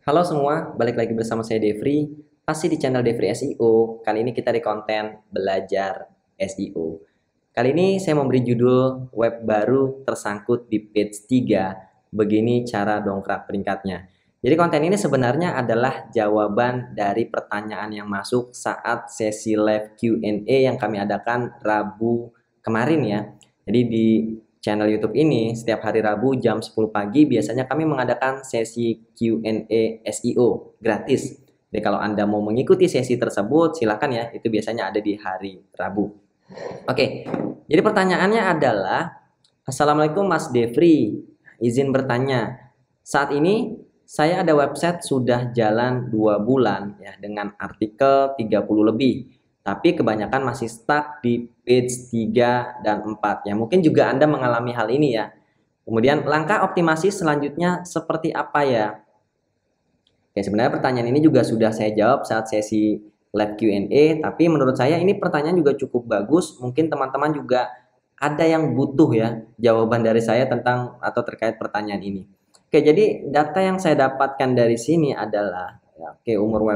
Halo semua, balik lagi bersama saya Devri, masih di channel Devri SEO. Kali ini kita di konten belajar SEO. Kali ini saya memberi judul web baru tersangkut di page 3, begini cara dongkrak peringkatnya. Jadi konten ini sebenarnya adalah jawaban dari pertanyaan yang masuk saat sesi live Q&A yang kami adakan Rabu kemarin ya. Jadi di channel YouTube ini setiap hari Rabu jam 10 pagi biasanya kami mengadakan sesi Q&A SEO gratis. Jadi kalau Anda mau mengikuti sesi tersebut silakan ya, itu biasanya ada di hari Rabu. Oke, jadi pertanyaannya adalah, Assalamualaikum Mas Devri, izin bertanya. Saat ini saya ada website sudah jalan 2 bulan ya dengan artikel 30 lebih. Tapi kebanyakan masih stuck di page 3 dan 4 ya. Mungkin juga Anda mengalami hal ini ya. Kemudian langkah optimasi selanjutnya seperti apa ya? Oke, sebenarnya pertanyaan ini juga sudah saya jawab saat sesi live Q&A, tapi menurut saya ini pertanyaan juga cukup bagus. Mungkin teman-teman juga ada yang butuh ya jawaban dari saya tentang atau terkait pertanyaan ini. Oke, jadi data yang saya dapatkan dari sini adalah ya, oke, umur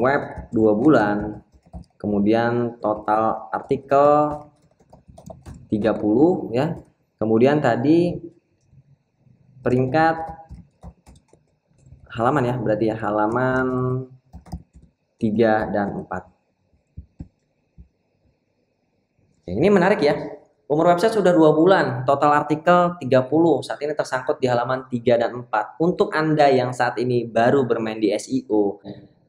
web 2 bulan, kemudian total artikel 30 ya. Kemudian tadi peringkat halaman ya, berarti ya halaman 3 dan 4. Ini menarik ya. Umur website sudah 2 bulan, total artikel 30, saat ini tersangkut di halaman 3 dan 4. Untuk Anda yang saat ini baru bermain di SEO,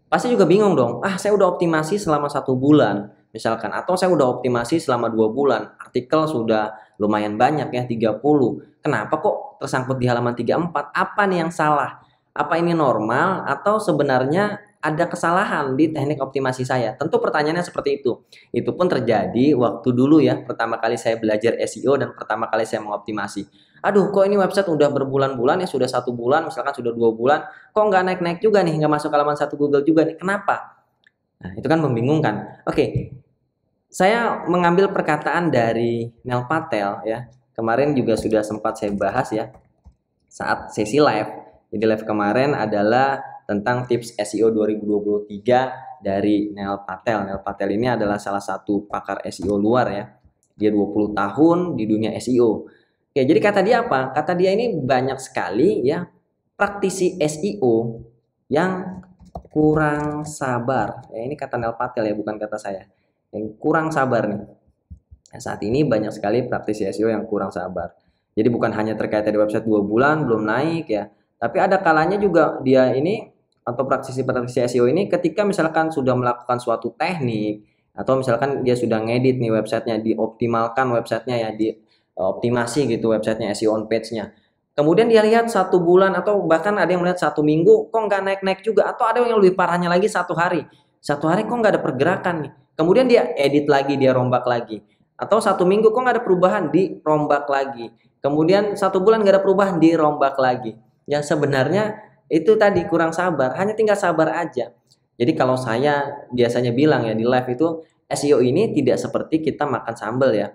pasti juga bingung dong, saya udah optimasi selama 1 bulan misalkan, atau saya udah optimasi selama 2 bulan, artikel sudah lumayan banyak ya 30, kenapa kok tersangkut di halaman 34? Apa nih yang salah? Apa ini normal atau sebenarnya ada kesalahan di teknik optimasi saya? Tentu pertanyaannya seperti itu. Itu pun terjadi waktu dulu ya, pertama kali saya belajar SEO dan pertama kali saya mengoptimasi. Aduh, kok ini website udah berbulan-bulan ya, sudah 1 bulan, misalkan sudah 2 bulan, kok nggak naik-naik juga nih, nggak masuk halaman 1 Google juga nih, kenapa? Nah, itu kan membingungkan. Oke, saya mengambil perkataan dari Neil Patel ya, kemarin juga sudah sempat saya bahas ya, saat sesi live. Jadi live kemarin adalah tentang tips SEO 2023 dari Neil Patel. Neil Patel ini adalah salah satu pakar SEO luar ya, dia 20 tahun di dunia SEO. Oke, jadi kata dia apa? Kata dia ini banyak sekali ya praktisi SEO yang kurang sabar. Ya, ini kata Neil Patel ya, bukan kata saya. Yang kurang sabar nih. Nah, saat ini banyak sekali praktisi SEO yang kurang sabar. Jadi bukan hanya terkait dari website 2 bulan belum naik ya, tapi ada kalanya juga dia ini atau praktisi SEO ini ketika misalkan sudah melakukan suatu teknik atau misalkan dia sudah ngedit nih websitenya, dioptimalkan websitenya ya, di optimasi gitu websitenya, SEO on page-nya. Kemudian dia lihat 1 bulan atau bahkan ada yang melihat 1 minggu kok nggak naik-naik juga, atau ada yang lebih parahnya lagi 1 hari kok nggak ada pergerakan nih. Kemudian dia edit lagi, dia rombak lagi, atau 1 minggu kok nggak ada perubahan, dirombak lagi. Kemudian 1 bulan nggak ada perubahan, dirombak lagi. Ya sebenarnya itu tadi kurang sabar, hanya tinggal sabar aja. Jadi kalau saya biasanya bilang ya di live itu, SEO ini tidak seperti kita makan sambal ya.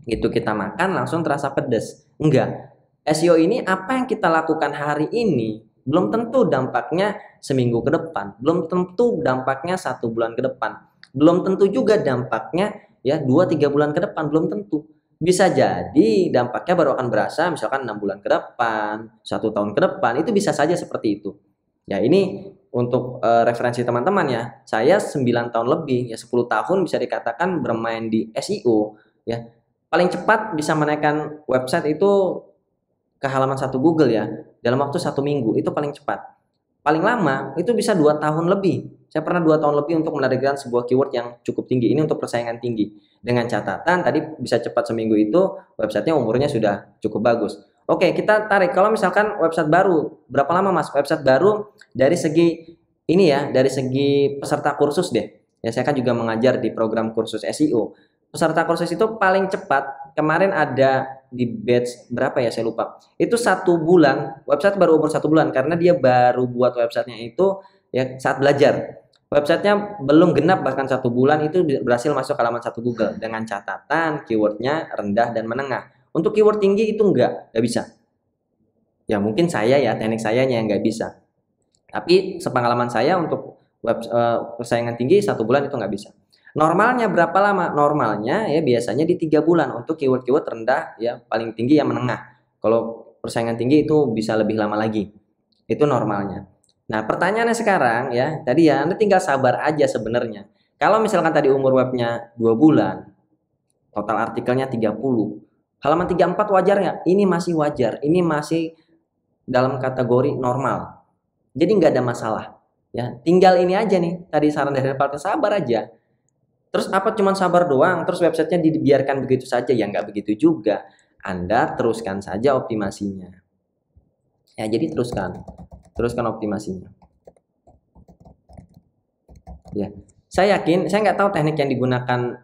Gitu kita makan langsung terasa pedas. Enggak. SEO ini apa yang kita lakukan hari ini belum tentu dampaknya seminggu ke depan, belum tentu dampaknya 1 bulan ke depan, belum tentu juga dampaknya ya 2-3 bulan ke depan, belum tentu. Bisa jadi dampaknya baru akan berasa misalkan 6 bulan ke depan, 1 tahun ke depan, itu bisa saja seperti itu. Ya ini untuk referensi teman-teman ya. Saya 9 tahun lebih, ya 10 tahun bisa dikatakan bermain di SEO ya. Paling cepat bisa menaikkan website itu ke halaman 1 Google ya dalam waktu 1 minggu, itu paling cepat. Paling lama itu bisa 2 tahun lebih. Saya pernah 2 tahun lebih untuk menargetkan sebuah keyword yang cukup tinggi. Ini untuk persaingan tinggi. Dengan catatan tadi bisa cepat seminggu itu websitenya umurnya sudah cukup bagus. Oke, kita tarik kalau misalkan website baru, berapa lama Mas? Website baru dari segi ini ya, dari segi peserta kursus deh. Ya saya kan juga mengajar di program kursus SEO. Peserta kursus itu paling cepat kemarin ada di batch berapa ya saya lupa. Itu 1 bulan, website baru umur 1 bulan karena dia baru buat websitenya itu ya saat belajar. Websitenya belum genap bahkan 1 bulan itu berhasil masuk halaman 1 Google dengan catatan keywordnya rendah dan menengah. Untuk keyword tinggi itu enggak bisa. Ya mungkin saya ya, teknik sayanya yang nggak bisa. Tapi sepengalaman saya untuk persaingan tinggi 1 bulan itu nggak bisa. Normalnya berapa lama? Normalnya ya biasanya di 3 bulan untuk keyword-keyword rendah ya, paling tinggi yang menengah. Kalau persaingan tinggi itu bisa lebih lama lagi. Itu normalnya. Nah, pertanyaannya sekarang ya, tadi ya Anda tinggal sabar aja sebenarnya. Kalau misalkan tadi umur webnya 2 bulan, total artikelnya 30, halaman 34 wajar nggak? Ini masih wajar, ini masih dalam kategori normal. Jadi nggak ada masalah. Ya, tinggal ini aja nih, tadi saran dari Pak, sabar aja. Terus apa cuman sabar doang, terus websitenya dibiarkan begitu saja? Ya nggak begitu juga. Anda teruskan saja optimasinya. Ya, jadi teruskan optimasinya. Ya, saya yakin, saya nggak tahu teknik yang digunakan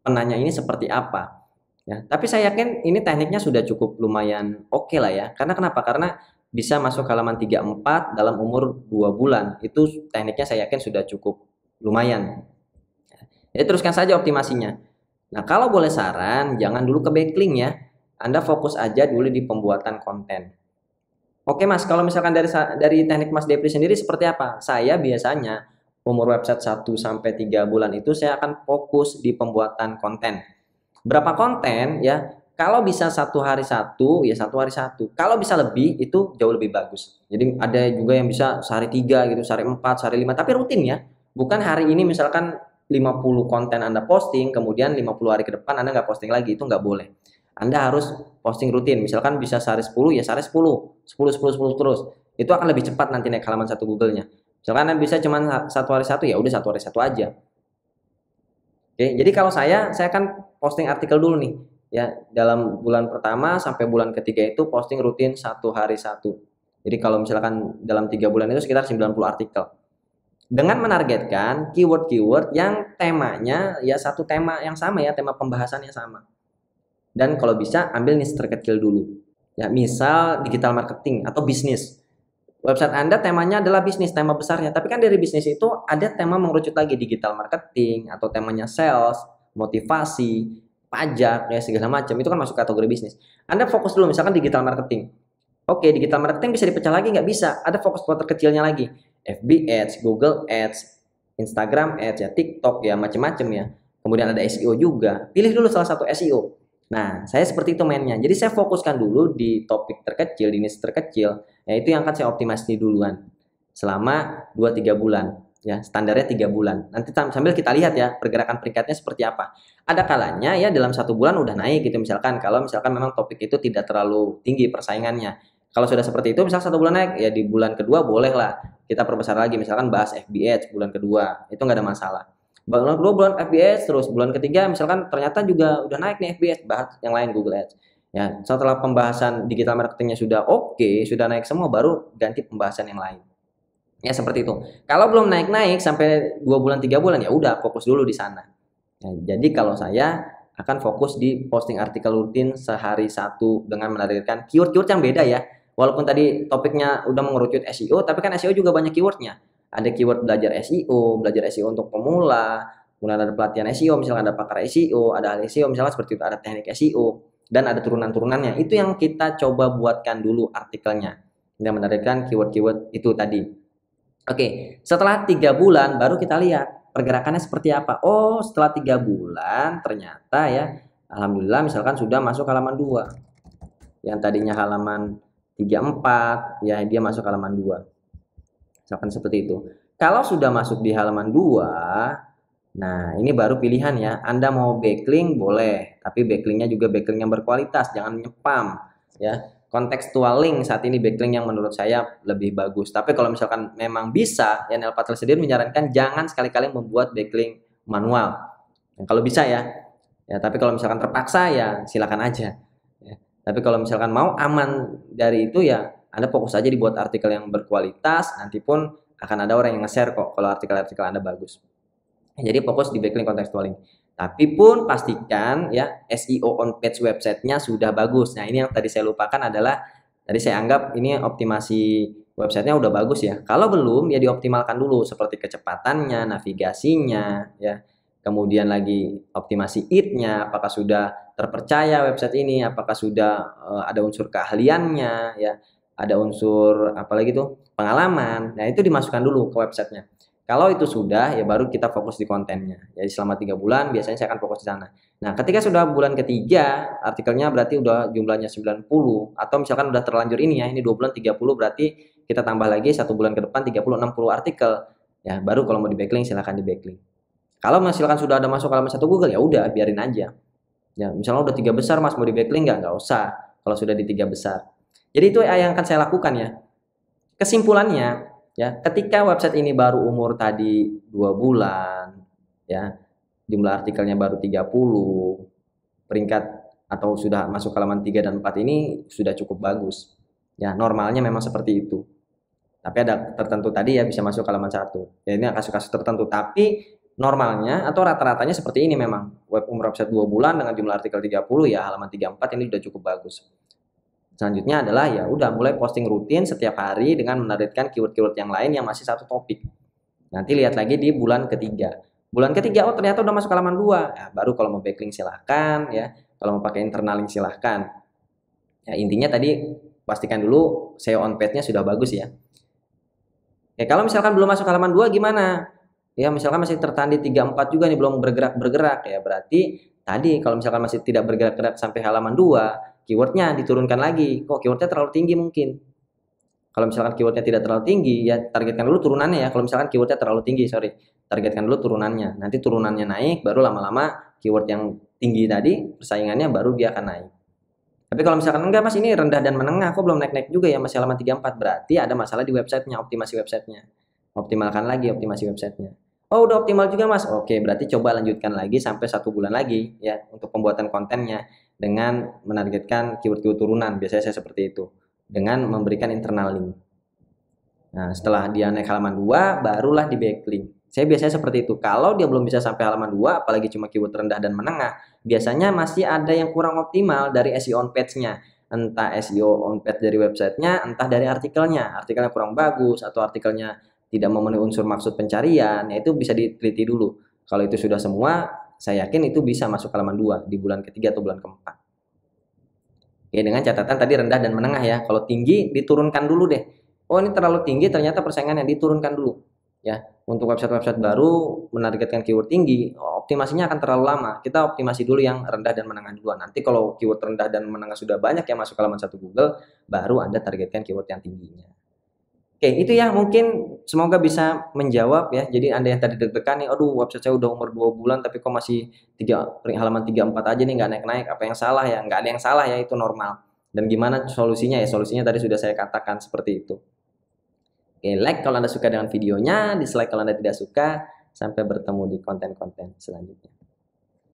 penanya ini seperti apa. Ya, tapi saya yakin ini tekniknya sudah cukup lumayan oke lah ya. Karena kenapa? Karena bisa masuk halaman 34 dalam umur 2 bulan. Itu tekniknya saya yakin sudah cukup lumayan. Jadi teruskan saja optimasinya. Nah, kalau boleh saran, jangan dulu ke backlink ya. Anda fokus aja dulu di pembuatan konten. Oke Mas, kalau misalkan dari teknik Mas Depri sendiri seperti apa? Saya biasanya umur website 1 sampai 3 bulan itu saya akan fokus di pembuatan konten. Berapa konten ya? Kalau bisa 1 hari 1, ya 1 hari 1. Kalau bisa lebih, itu jauh lebih bagus. Jadi ada juga yang bisa sehari 3 gitu, sehari 4, sehari 5, tapi rutin ya. Bukan hari ini misalkan 50 konten Anda posting, kemudian 50 hari ke depan Anda nggak posting lagi, itu nggak boleh. Anda harus posting rutin, misalkan bisa sehari 10, ya sehari 10, 10, 10, 10 terus. Itu akan lebih cepat nanti naik halaman 1 Google-nya. Misalkan Anda bisa cuma 1 hari 1, ya udah 1 hari 1 aja. Oke, jadi kalau saya akan posting artikel dulu nih. Ya, dalam bulan pertama sampai bulan ketiga itu posting rutin 1 hari 1. Jadi kalau misalkan dalam 3 bulan itu sekitar 90 artikel. Dengan menargetkan keyword-keyword yang temanya ya satu tema yang sama ya, tema pembahasannya sama. Dan kalau bisa ambil niche terkecil dulu. Ya, misal digital marketing atau bisnis. Website Anda temanya adalah bisnis, tema besarnya. Tapi kan dari bisnis itu ada tema mengerucut lagi, digital marketing atau temanya sales, motivasi, pajak, ya segala macam. Itu kan masuk kategori bisnis. Anda fokus dulu misalkan digital marketing. Oke, digital marketing bisa dipecah lagi nggak? Bisa. Ada fokus terkecilnya lagi. FB Ads, Google Ads, Instagram Ads, ya TikTok, ya macam-macam ya. Kemudian ada SEO juga. Pilih dulu salah satu SEO. Nah, saya seperti itu mainnya. Jadi saya fokuskan dulu di topik terkecil, di niche terkecil. Ya, itu yang akan saya optimasi duluan. Selama 2-3 bulan. Ya, standarnya 3 bulan. Nanti sambil kita lihat ya, pergerakan peringkatnya seperti apa. Ada kalanya ya dalam 1 bulan udah naik gitu misalkan. Kalau misalkan memang topik itu tidak terlalu tinggi persaingannya. Kalau sudah seperti itu, misal 1 bulan naik, ya di bulan kedua boleh lah kita perbesar lagi. Misalkan bahas FB Ads bulan kedua. Itu nggak ada masalah. Bulan kedua bulan FB Ads, terus bulan ketiga misalkan ternyata juga udah naik nih FB Ads, bahas yang lain Google Ads. Ya, setelah pembahasan digital marketingnya sudah oke, sudah naik semua, baru ganti pembahasan yang lain. Ya seperti itu. Kalau belum naik-naik sampai 2 bulan 3 bulan, ya udah fokus dulu di sana. Ya, jadi kalau saya akan fokus di posting artikel rutin sehari 1 dengan menargetkan keyword-keyword yang beda ya. Walaupun tadi topiknya udah mengerucut SEO, tapi kan SEO juga banyak keywordnya. Ada keyword belajar SEO untuk pemula, kemudian ada pelatihan SEO, misalnya ada pakar SEO, ada ahli SEO, misalnya seperti itu, ada teknik SEO, dan ada turunan-turunannya. Itu yang kita coba buatkan dulu artikelnya, dan menargetkan keyword-keyword itu tadi. Oke, setelah 3 bulan baru kita lihat pergerakannya seperti apa. Oh, setelah 3 bulan ternyata ya, alhamdulillah misalkan sudah masuk halaman 2. Yang tadinya halaman 34, ya dia masuk halaman 2. Misalkan seperti itu. Kalau sudah masuk di halaman 2, nah ini baru pilihan ya. Anda mau backlink boleh, tapi backlinknya juga backlink yang berkualitas, jangan nyepam ya. Contextual link saat ini backlink yang menurut saya lebih bagus. Tapi kalau misalkan memang bisa, ya Neil Patel sendiri menyarankan jangan sekali-kali membuat backlink manual. Nah, kalau bisa ya. Ya, tapi kalau misalkan terpaksa ya silakan aja. Ya. Tapi kalau misalkan mau aman dari itu ya Anda fokus aja dibuat artikel yang berkualitas, nanti pun akan ada orang yang nge-share kok kalau artikel-artikel Anda bagus. Jadi fokus di backlink contextual link. Tapi pun pastikan ya SEO on page websitenya sudah bagus. Nah ini yang tadi saya lupakan adalah tadi saya anggap ini optimasi websitenya udah bagus ya. Kalau belum ya dioptimalkan dulu seperti kecepatannya, navigasinya ya. Kemudian lagi optimasi IT-nya, apakah sudah terpercaya website ini, apakah sudah ada unsur keahliannya ya. ada unsur apalagi tuh pengalaman. Nah, itu dimasukkan dulu ke websitenya. Kalau itu sudah, ya baru kita fokus di kontennya. Jadi selama 3 bulan biasanya saya akan fokus di sana. Nah, ketika sudah bulan ketiga, artikelnya berarti udah jumlahnya 90, atau misalkan udah terlanjur ini ya, ini 2 bulan 30, berarti kita tambah lagi 1 bulan ke depan 30, 60 artikel. Ya, baru kalau mau di backlink silahkan di backlink. Kalau misalkan sudah ada masuk halaman 1 Google, ya udah biarin aja. Ya, misalnya udah 3 besar Mas, mau di backlink nggak usah. Kalau sudah di 3 besar. Jadi itu yang akan saya lakukan ya. Kesimpulannya, ya, ketika website ini baru umur tadi 2 bulan, ya, jumlah artikelnya baru 30, peringkat atau sudah masuk halaman 3 dan 4 ini sudah cukup bagus. Ya, normalnya memang seperti itu. Tapi ada tertentu tadi ya bisa masuk halaman 1. Ya, ini kasus-kasus tertentu, tapi normalnya atau rata-ratanya seperti ini memang. Umur website 2 bulan dengan jumlah artikel 30, ya halaman 34 ini sudah cukup bagus. Selanjutnya adalah ya udah mulai posting rutin setiap hari dengan menerbitkan keyword-keyword yang lain yang masih satu topik. Nanti lihat lagi di bulan ketiga. Bulan ketiga, oh ternyata udah masuk halaman 2. Ya, baru kalau mau backlink silahkan ya. Kalau mau pakai internal link silahkan. Ya, intinya tadi pastikan dulu SEO on page-nya sudah bagus ya. Ya, kalau misalkan belum masuk halaman 2 gimana? Ya, misalkan masih tertahan di 3-4 juga nih, belum bergerak-bergerak ya. Berarti tadi kalau misalkan masih tidak bergerak-gerak sampai halaman 2, keywordnya diturunkan lagi. Kok keywordnya terlalu tinggi mungkin. Kalau misalkan keywordnya tidak terlalu tinggi, ya targetkan dulu turunannya ya. Kalau misalkan keywordnya terlalu tinggi, targetkan dulu turunannya. Nanti turunannya naik, baru lama-lama keyword yang tinggi tadi, persaingannya baru dia akan naik. Tapi kalau misalkan enggak Mas, ini rendah dan menengah, kok belum naik-naik juga ya, masih halaman 34, berarti ada masalah di websitenya, optimasi websitenya. Optimalkan lagi optimasi websitenya. Oh udah optimal juga Mas, oke berarti coba lanjutkan lagi sampai 1 bulan lagi ya untuk pembuatan kontennya dengan menargetkan keyword-keyword turunan, biasanya saya seperti itu, dengan memberikan internal link. Nah setelah dia naik halaman 2 barulah di backlink. Saya biasanya seperti itu. Kalau dia belum bisa sampai halaman 2, apalagi cuma keyword rendah dan menengah, biasanya masih ada yang kurang optimal dari SEO on page-nya. Entah SEO on page dari websitenya, entah dari artikelnya. Artikelnya kurang bagus atau artikelnya tidak memenuhi unsur maksud pencarian, ya itu bisa diteliti dulu. Kalau itu sudah semua, saya yakin itu bisa masuk halaman 2 di bulan ketiga atau bulan keempat. Ya dengan catatan tadi rendah dan menengah ya. Kalau tinggi diturunkan dulu deh. Oh ini terlalu tinggi, ternyata persaingannya diturunkan dulu. Ya, untuk website-website baru menargetkan keyword tinggi, optimasinya akan terlalu lama. Kita optimasi dulu yang rendah dan menengah duluan. Nanti kalau keyword rendah dan menengah sudah banyak yang masuk halaman 1 Google, baru Anda targetkan keyword yang tingginya. Oke, itu ya mungkin semoga bisa menjawab ya. Jadi Anda yang tadi deg-degan nih, aduh website saya udah umur 2 bulan tapi kok masih halaman 3-4 aja nih nggak naik-naik, apa yang salah ya? Nggak ada yang salah ya, itu normal. Dan gimana solusinya ya? Solusinya tadi sudah saya katakan seperti itu. Oke, like kalau Anda suka dengan videonya, dislike kalau Anda tidak suka. Sampai bertemu di konten-konten selanjutnya.